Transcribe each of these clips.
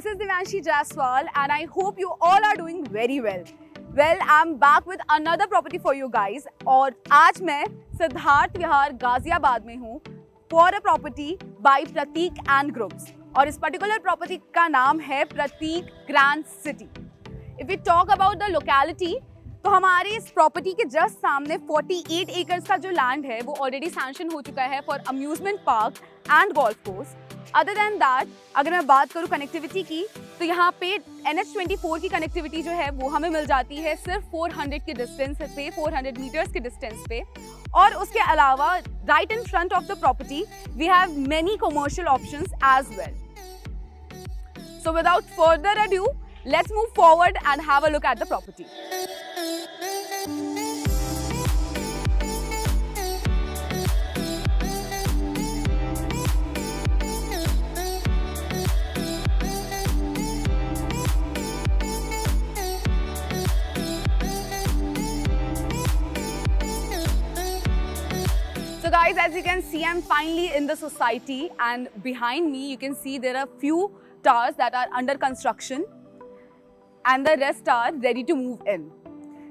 this is Devanshi Jaswal and I hope you all are doing very well. Well, I'm back with another property for you guys और आज मैं सिद्धार्थ विहार गाजियाबाद में हूँ for a property by Prateek and Groups और इस particular property का नाम है Prateek grand city. If we talk about the locality, तो हमारे इस प्रॉपर्टी के जस्ट सामने 48 एकर्स का जो लैंड है वो ऑलरेडी सैंक्शन हो चुका है for amusement park and golf course. Other than that अगर मैं बात करूँ कनेक्टिविटी की तो यहाँ पे NH24 की कनेक्टिविटी जो है वो हमें मिल जाती है सिर्फ 400 के डिस्टेंस पे, 400 मीटर्स के डिस्टेंस पे. और उसके अलावा right in front of the property we have many commercial options as well. So without further ado, let's move forward and have a look at the property. So guys, as you can see, I'm finally in the society and behind me you can see there are few towers that are under construction. And the rest are ready to move in.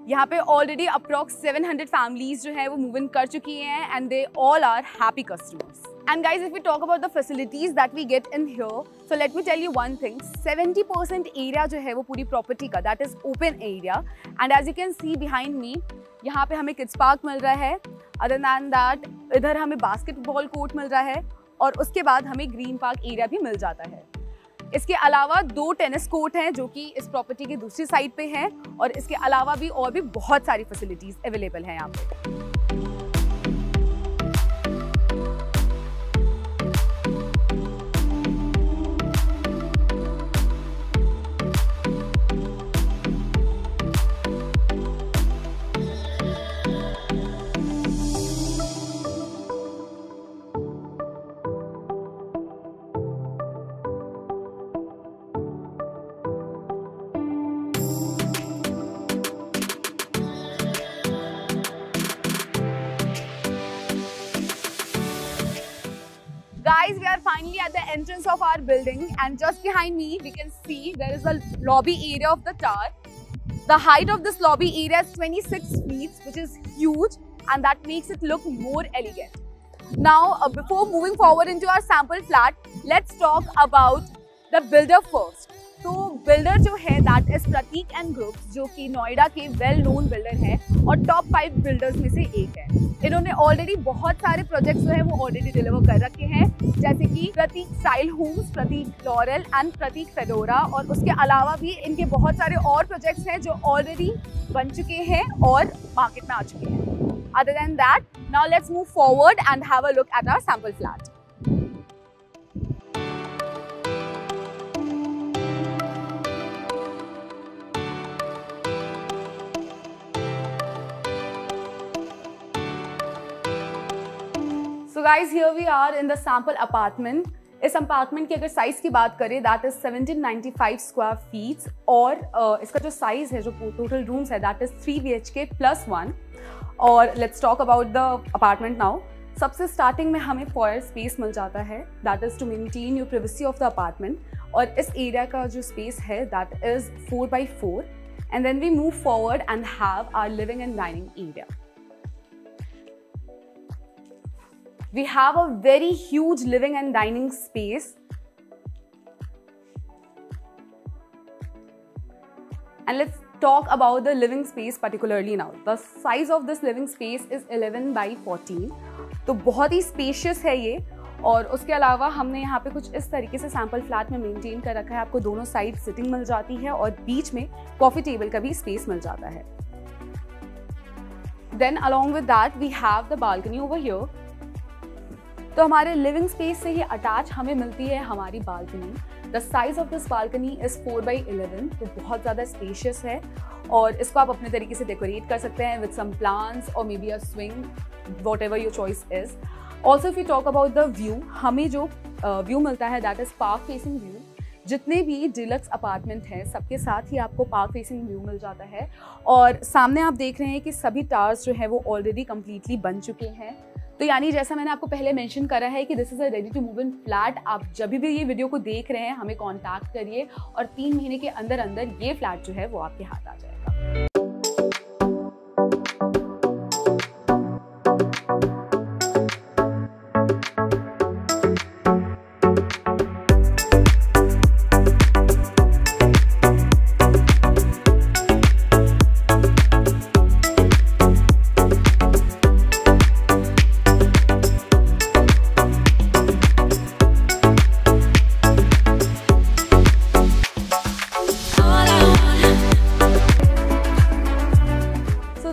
यहाँ पे already approx 700 families जो है वो move in कर चुकी हैं and they all are happy customers. And guys, if we talk about the facilities that we get in here, so let me tell you one thing. 70% area जो है वो पूरी property का that is open area. And as you can see behind me, यहाँ पे हमें kids park मिल रहा है. Other than that, इधर हमें basketball court मिल रहा है और उसके बाद हमें green park area भी मिल जाता है. इसके अलावा 2 टेनिस कोर्ट हैं जो कि इस प्रॉपर्टी की दूसरी साइड पे हैं और इसके अलावा भी और भी बहुत सारी फैसिलिटीज अवेलेबल हैं यहाँ पे. Guys, we are finally at the entrance of our building and just behind me we can see there is a lobby area of the tower. The height of this lobby area is 26 feet, which is huge and that makes it look more elegant. Now, before moving forward into our sample flat, let's talk about the builder first. तो builder जो है that is Prateek and groups जो कि नोएडा के well known builder हैं और top 5 builders में से एक है. इन्होंने ऑलरेडी बहुत सारे प्रोजेक्ट्स जो है वो ऑलरेडी डिलीवर कर रखे हैं जैसे कि Prateek style homes, Prateek laurel and Prateek fedora और उसके अलावा भी इनके बहुत सारे और प्रोजेक्ट्स हैं जो ऑलरेडी बन चुके हैं और मार्केट में आ चुके हैं. Other than that, now let's move forward and have a look at our sample flat. So guys, here we are in the sample apartment. इस अपार्टमेंट की अगर साइज की बात करें दैट इज 1795 स्क्वायर फीट और इसका जो साइज है जो टोटल रूम्स है दैट इज 3 BHK +1. और let's talk about the apartment now. सबसे स्टार्टिंग में हमें फॉयर स्पेस मिल जाता है that is to maintain your privacy of the apartment और इस एरिया का जो स्पेस है that is 4x4 and then we move forward and have our living and dining area. We have a very huge living and dining space. And let's talk about the living space particularly now. The size of this living space is 11x14. तो बहुत ही spacious है ये और उसके अलावा हमने यहाँ पे कुछ इस तरीके से सैम्पल फ्लैट में मेंटेन कर रखा है. आपको दोनों साइड सिटिंग मिल जाती है और बीच में कॉफी टेबल का भी स्पेस मिल जाता है. Then along with that we have the balcony over here. तो हमारे लिविंग स्पेस से ही अटैच हमें मिलती है हमारी balcony. The size of this balcony is 4x11, तो बहुत ज़्यादा स्पेशियस है और इसको आप अपने तरीके से डेकोरेट कर सकते हैं विद सम प्लांट्स और may be a swing, what ever your choice is. Also if you talk about the view, हमें जो व्यू मिलता है that is park facing view. जितने भी डिलक्स अपार्टमेंट हैं सबके साथ ही आपको पार्क फेसिंग व्यू मिल जाता है और सामने आप देख रहे हैं कि सभी टावर्स जो है वो ऑलरेडी कम्प्लीटली बन चुके हैं. तो यानी जैसा मैंने आपको पहले मेंशन करा है कि this is a ready to move in flat. आप जब भी ये वीडियो को देख रहे हैं हमें कांटेक्ट करिए और 3 महीने के अंदर अंदर ये फ्लैट जो है वो आपके हाथ आ जाएगा।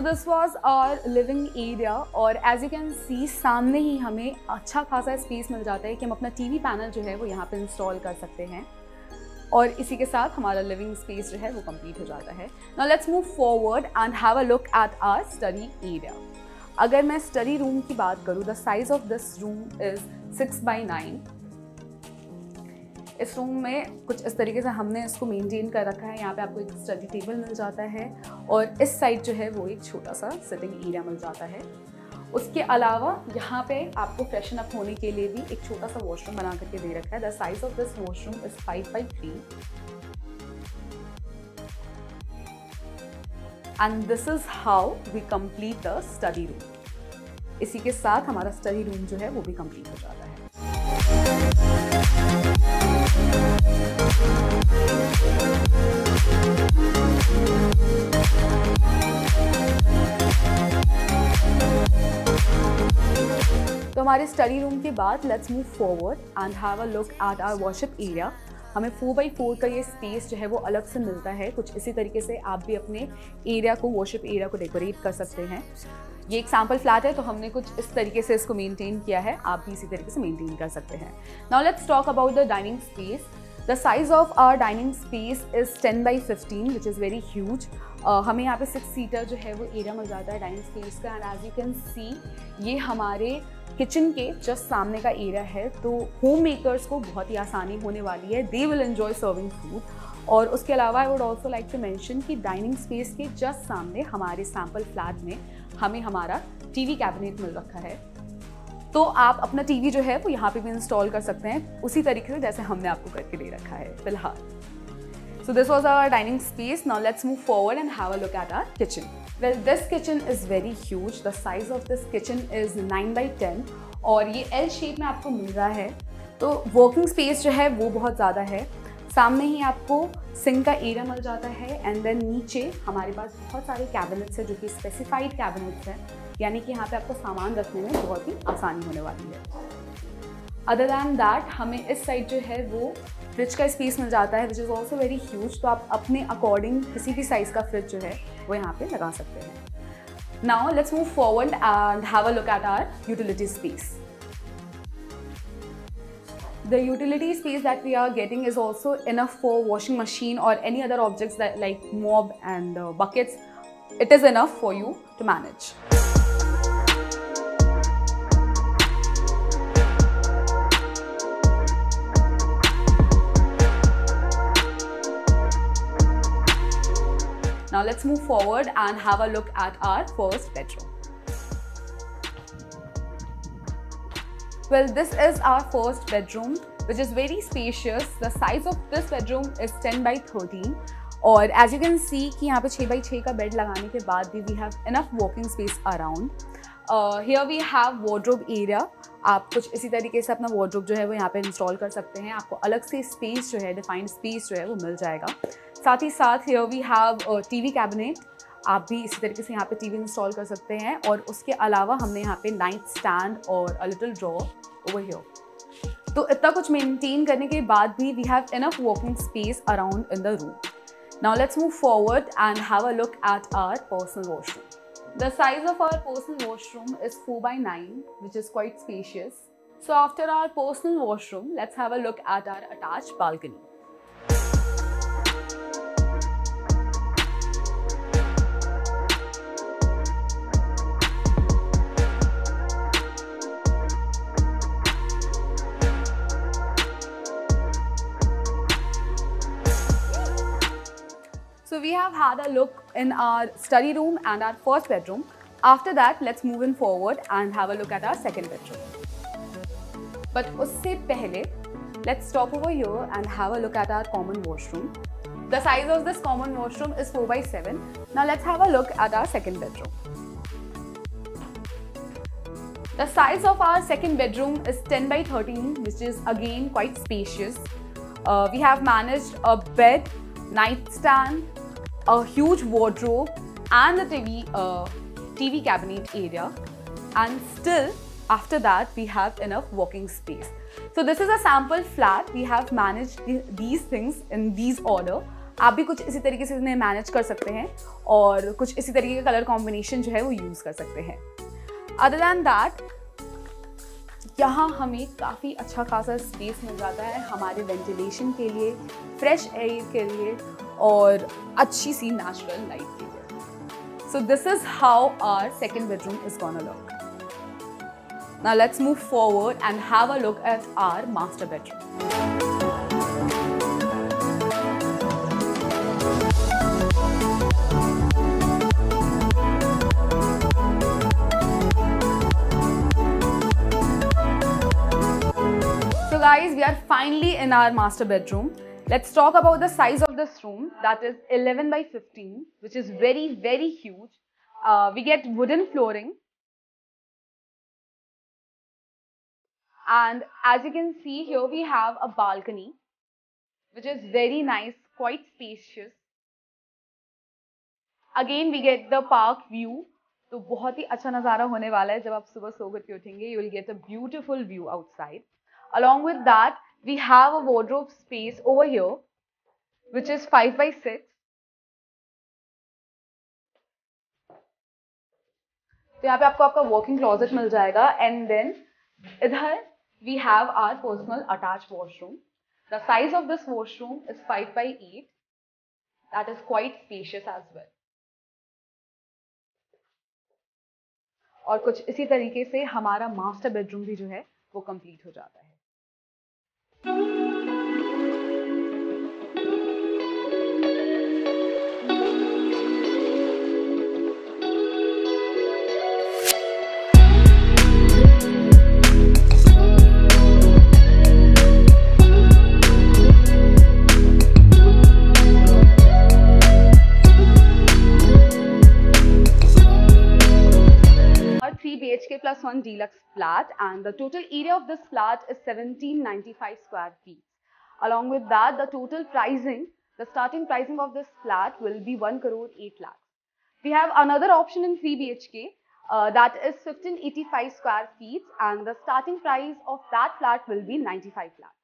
This was our living area और एज यू कैन सी सामने ही हमें अच्छा खासा स्पेस मिल जाता है कि हम अपना टीवी पैनल जो है वो यहाँ पे इंस्टॉल कर सकते हैं और इसी के साथ हमारा लिविंग स्पेस जो है वो कंप्लीट हो जाता है। Now let's move forward and have a look at our study area. अगर मैं स्टडी रूम की बात करूँ, the size of this room is 6x9। इस रूम में कुछ इस तरीके से हमने इसको मेंटेन कर रखा है। यहाँ पे आपको एक स्टडी टेबल मिल जाता है और इस साइड जो है वो एक छोटा सा सिटिंग एरिया मिल जाता है। उसके अलावा यहाँ पे आपको फ्रेशन अप होने के लिए भी एक छोटा सा वॉशरूम बना करके दे रखा है। The size of this washroom is 5x3 and this is how we complete the study room. इसी के साथ हमारा स्टडी रूम जो है वो भी कंप्लीट हो जाता है। तो हमारे स्टडी रूम के बाद let's move forward and have a look at our washup area. हमें 4x4 का ये स्पेस जो है वो अलग से मिलता है। कुछ इसी तरीके से आप भी अपने एरिया को, वॉशअप एरिया को डेकोरेट कर सकते हैं। ये एक सैम्पल फ्लैट है तो हमने कुछ इस तरीके से इसको मेंटेन किया है, आप भी इसी तरीके से मेंटेन कर सकते हैं। Now let's talk about the dining space. The size of our dining space is 10x15 which is very huge. हमें यहाँ पे 6 सीटर जो है वो एरिया मिल जाता है डाइनिंग स्पेस का and as you can see ये हमारे किचन के जस्ट सामने का एरिया है, तो होम मेकर्स को बहुत ही आसानी होने वाली है। They will enjoy serving food. और उसके अलावा I would also like to mention कि डाइनिंग स्पेस के जस्ट सामने हमारे सैम्पल फ्लैट में हमें हमारा टीवी कैबिनेट मिल रखा है, तो आप अपना टीवी जो है वो यहाँ पे भी इंस्टॉल कर सकते हैं उसी तरीके से जैसे हमने आपको करके दे रखा है फिलहाल। So this was our dining space. Now let's move forward and have a look at our kitchen. Well, this kitchen is very huge. The size of this kitchen is 9x10 और ये L shape में आपको मिल रहा है, तो working space जो है वो बहुत ज़्यादा है। सामने ही आपको सिंक का एरिया मिल जाता है एंड देन नीचे हमारे पास बहुत सारे कैबिनेट्स हैं जो कि स्पेसिफाइड कैबिनेट्स हैं, यानी कि यहाँ पे आपको सामान रखने में बहुत ही आसानी होने वाली है। अदर दैन दैट हमें इस साइड जो है वो फ्रिज का स्पेस मिल जाता है which is also very huge, तो आप अपने अकॉर्डिंग किसी भी साइज़ का फ्रिज जो है वो यहाँ पे लगा सकते हैं। Now let's move forward and have a look at our utility space. The utility space that we are getting is also enough for washing machine or any other objects that like mop and buckets. It is enough for you to manage. Now let's move forward and have a look at our first bedroom. Well, this is our first bedroom, which is very spacious. The size of this bedroom is 10x13 और as you can see कि यहाँ पे 6x6 का bed लगाने के बाद भी we have enough walking space around. Here we have wardrobe area. आप कुछ इसी तरीके से अपना wardrobe जो है वो यहाँ पे इंस्टॉल कर सकते हैं। आपको अलग से स्पेस जो है, डिफाइंड स्पेस जो है वो मिल जाएगा। साथ ही साथ here we have TV cabinet. आप भी इसी तरीके से यहाँ पे टीवी इंस्टॉल कर सकते हैं और उसके अलावा हमने यहाँ पे नाइट स्टैंड और a little drawer over here. तो इतना कुछ मेंटेन करने के बाद भी we have enough walking space around in the room. Now let's move forward and have a look at our personal washroom. The size of our personal washroom is 4x9 which is quite spacious. So after our personal washroom, let's have a look at our attached balcony. So we have had a look in our study room and our first bedroom. After that, let's move in forward and have a look at our second bedroom. But usse pehle, let's stop over here and have a look at our common washroom. The size of this common washroom is 4x7. Now let's have a look at our second bedroom. The size of our second bedroom is 10x13, which is again quite spacious. We have managed a bed, nightstand, a huge wardrobe and a TV cabinet area, and still after that we have enough walking space. So this is a sample flat. We have managed these things in these order. आप भी कुछ इसी तरीके से इन्हें manage कर सकते हैं और कुछ इसी तरीके का कलर कॉम्बिनेशन जो है वो यूज कर सकते हैं. अदर दैन दैट यहाँ हमें काफ़ी अच्छा खासा स्पेस मिल जाता है हमारे वेंटिलेशन के लिए, फ्रेश एयर के लिए और अच्छी सी नेचुरल लाइट के लिए. So this is how our second bedroom is gonna look. Now let's move forward and have a look at our master bedroom. So guys, we are finally in our master bedroom. Let's talk about the size of this room. That is 11x15, which is very, very huge. We get wooden flooring. And as you can see here, we have a balcony, which is very nice, quite spacious. Again, we get the park view. तो बहुत ही अच्छा नज़ारा होने वाला है जब आप सुबह सो कर के उठेंगे. You will get a beautiful view outside. Along with that, we have a wardrobe space over here, which is 5x6. तो यहाँ पे आपको आपका walk-in closet मिल जाएगा. And then इधर we have our personal attached washroom. The size of this washroom is 5x8. That is quite spacious as well. और कुछ इसी तरीके से हमारा मास्टर बेडरूम भी जो है वो कंप्लीट हो जाता है. +1 deluxe flat, and the total area of this flat is 1795 square feet. Along with that, the total pricing, the starting pricing of this flat will be 1 crore 8 lakhs. We have another option in 3 BHK that is 1585 square feet, and the starting price of that flat will be 95 lakhs.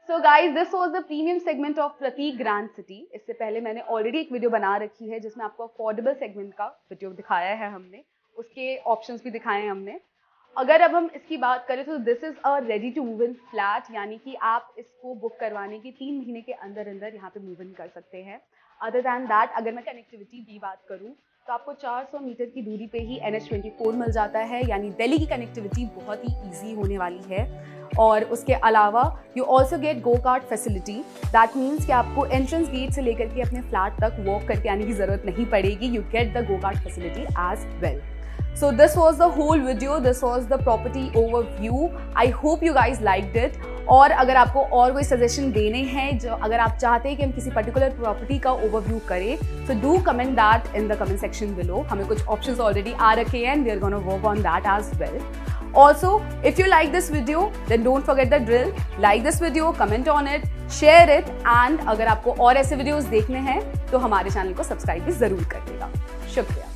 So guys, this was the premium segment of Prateek Grand City. इससे पहले मैंने already एक video बना रखी है जिसमें आपको affordable segment का वीडियो दिखाया है हमने, उसके ऑप्शंस भी दिखाए हैं हमने. अगर अब हम इसकी बात करें तो this is a ready to move in flat, यानी कि आप इसको बुक करवाने की 3 महीने के अंदर अंदर यहाँ पे मूव इन कर सकते हैं. अदर दैन दैट, अगर मैं कनेक्टिविटी की बात करूँ तो आपको 400 मीटर की दूरी पे ही NH24 मिल जाता है, यानी दिल्ली की कनेक्टिविटी बहुत ही ईजी होने वाली है. और उसके अलावा you also get go kart facility. That means कि आपको एंट्रेंस गेट से लेकर के अपने फ्लैट तक वॉक करके आने की ज़रूरत नहीं पड़ेगी. You get the go kart facility as well. So this was the whole video. This was the property overview. I hope you guys liked it. और अगर आपको और कोई सजेशन देने हैं, जो अगर आप चाहते हैं कि हम किसी पर्टिकुलर प्रॉपर्टी का ओवरव्यू करें, so do comment that in the comment section below. हमें कुछ options already आ रखे हैं and we are gonna work on that as well. Also, if you like this video, then don't forget the drill. Like this video, comment on it, share it, and अगर आपको और ऐसे videos देखने हैं तो हमारे चैनल को subscribe भी ज़रूर करिएगा. शुक्रिया.